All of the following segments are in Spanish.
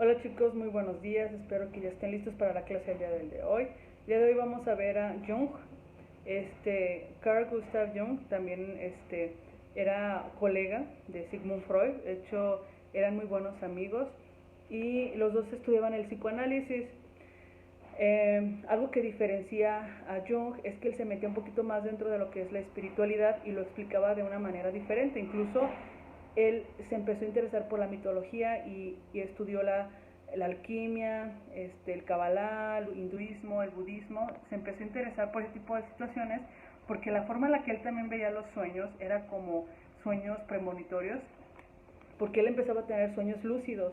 Hola chicos, muy buenos días, espero que ya estén listos para la clase del día de hoy. El día de hoy vamos a ver a Jung. Carl Gustav Jung también era colega de Sigmund Freud, de hecho eran muy buenos amigos y los dos estudiaban el psicoanálisis. Algo que diferencia a Jung es que él se metía un poquito más dentro de lo que es la espiritualidad y lo explicaba de una manera diferente. Incluso él se empezó a interesar por la mitología y estudió la alquimia, el cabalá, el hinduismo, el budismo. Se empezó a interesar por ese tipo de situaciones porque la forma en la que él también veía los sueños era como sueños premonitorios, porque él empezaba a tener sueños lúcidos.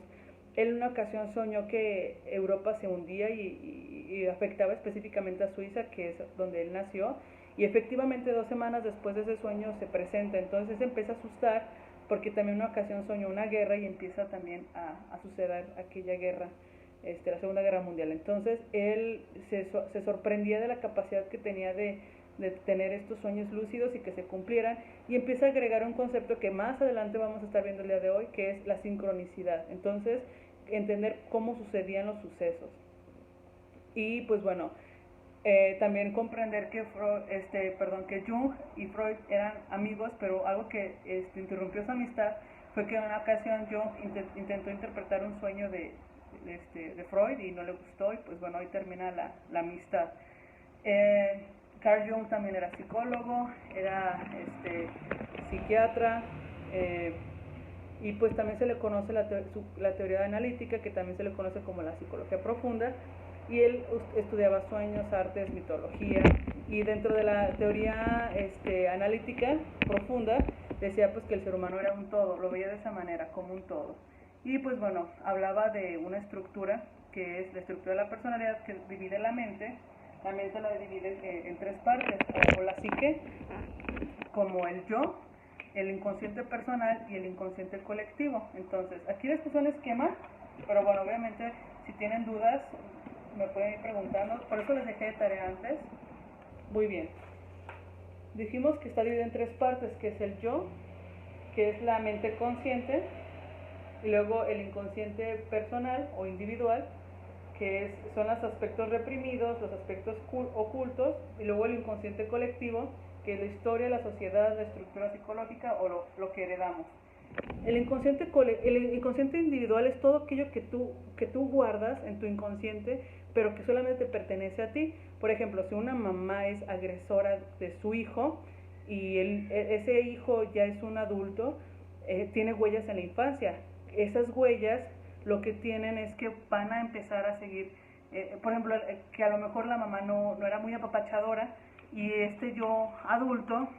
Él en una ocasión soñó que Europa se hundía y afectaba específicamente a Suiza, que es donde él nació, y efectivamente 2 semanas después de ese sueño se presenta. Entonces se empieza a asustar porque también en una ocasión soñó una guerra y empieza también a suceder aquella guerra, la Segunda Guerra Mundial. Entonces él se sorprendía de la capacidad que tenía de tener estos sueños lúcidos y que se cumplieran, y empieza a agregar un concepto que más adelante vamos a estar viendo el día de hoy, que es la sincronicidad. Entonces, entender cómo sucedían los sucesos. Y pues bueno, también comprender que que Jung y Freud eran amigos, pero algo que interrumpió su amistad fue que en una ocasión Jung intentó interpretar un sueño de Freud y no le gustó, y pues bueno, ahí termina la amistad. Carl Jung también era psicólogo, era psiquiatra, y pues también se le conoce la teoría analítica, que también se le conoce como la psicología profunda, y él estudiaba sueños, artes, mitología, y dentro de la teoría analítica profunda decía pues que el ser humano era un todo, lo veía de esa manera, como un todo. Y pues bueno, hablaba de una estructura que es la estructura de la personalidad, que divide la mente la divide en tres partes, o la psique, como el yo, el inconsciente personal y el inconsciente colectivo. Entonces, aquí les puse un esquema, pero bueno, obviamente si tienen dudas me pueden ir preguntando, por eso les dejé de tarea antes. Muy bien, dijimos que está dividido en tres partes, que es el yo, que es la mente consciente, y luego el inconsciente personal o individual, que son los aspectos reprimidos, los aspectos ocultos, y luego el inconsciente colectivo, que es la historia, la sociedad, la estructura psicológica o lo que heredamos. El inconsciente individual es todo aquello que tú guardas en tu inconsciente, pero que solamente te pertenece a ti. Por ejemplo, si una mamá es agresora de su hijo y ese hijo ya es un adulto, tiene huellas en la infancia. Esas huellas lo que tienen es que van a empezar a seguir, por ejemplo, que a lo mejor la mamá no era muy apapachadora, y yo adulto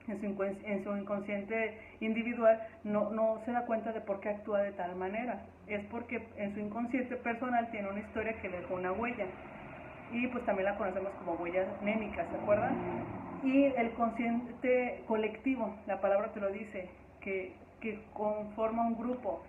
en su inconsciente individual no se da cuenta de por qué actúa de tal manera. Es porque en su inconsciente personal tiene una historia que dejó una huella, y pues también la conocemos como huella némica, ¿se acuerdan? Y el consciente colectivo, la palabra te lo dice, que conforma un grupo,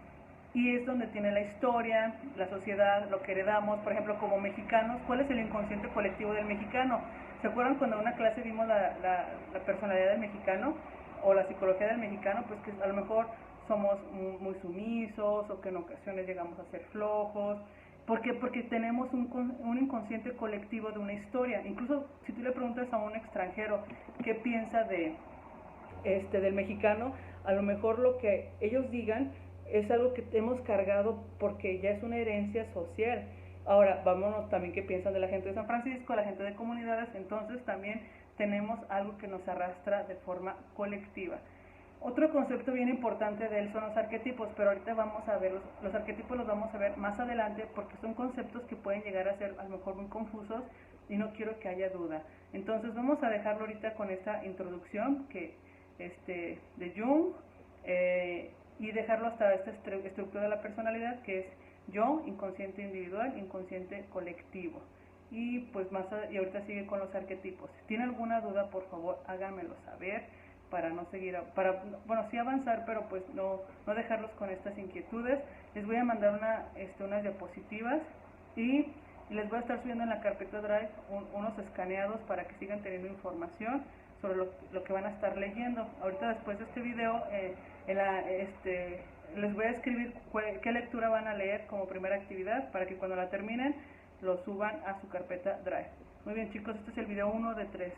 y es donde tiene la historia, la sociedad, lo que heredamos. Por ejemplo, como mexicanos, ¿cuál es el inconsciente colectivo del mexicano? ¿Se acuerdan cuando en una clase vimos la personalidad del mexicano o la psicología del mexicano? Pues que a lo mejor somos muy sumisos, o que en ocasiones llegamos a ser flojos. ¿Por qué? Porque tenemos un inconsciente colectivo de una historia. Incluso si tú le preguntas a un extranjero qué piensa del mexicano, a lo mejor lo que ellos digan es algo que hemos cargado porque ya es una herencia social. Ahora, vámonos también qué piensan de la gente de San Francisco, la gente de comunidades. Entonces también tenemos algo que nos arrastra de forma colectiva. Otro concepto bien importante de él son los arquetipos, pero ahorita vamos a ver, los arquetipos los vamos a ver más adelante, porque son conceptos que pueden llegar a ser a lo mejor muy confusos y no quiero que haya duda. Entonces vamos a dejarlo ahorita con esta introducción de Jung, y dejarlo hasta esta estructura de la personalidad, que es yo, inconsciente individual, inconsciente colectivo. Y pues y ahorita sigue con los arquetipos. Si tiene alguna duda, por favor háganmelo saber, para no seguir, sí avanzar, pero pues no dejarlos con estas inquietudes. Les voy a mandar unas diapositivas, y les voy a estar subiendo en la carpeta Drive unos escaneados para que sigan teniendo información sobre lo que van a estar leyendo. Ahorita, después de este video, les voy a escribir qué lectura van a leer como primera actividad para que cuando la terminen lo suban a su carpeta Drive. Muy bien chicos, este es el video 1 de 3.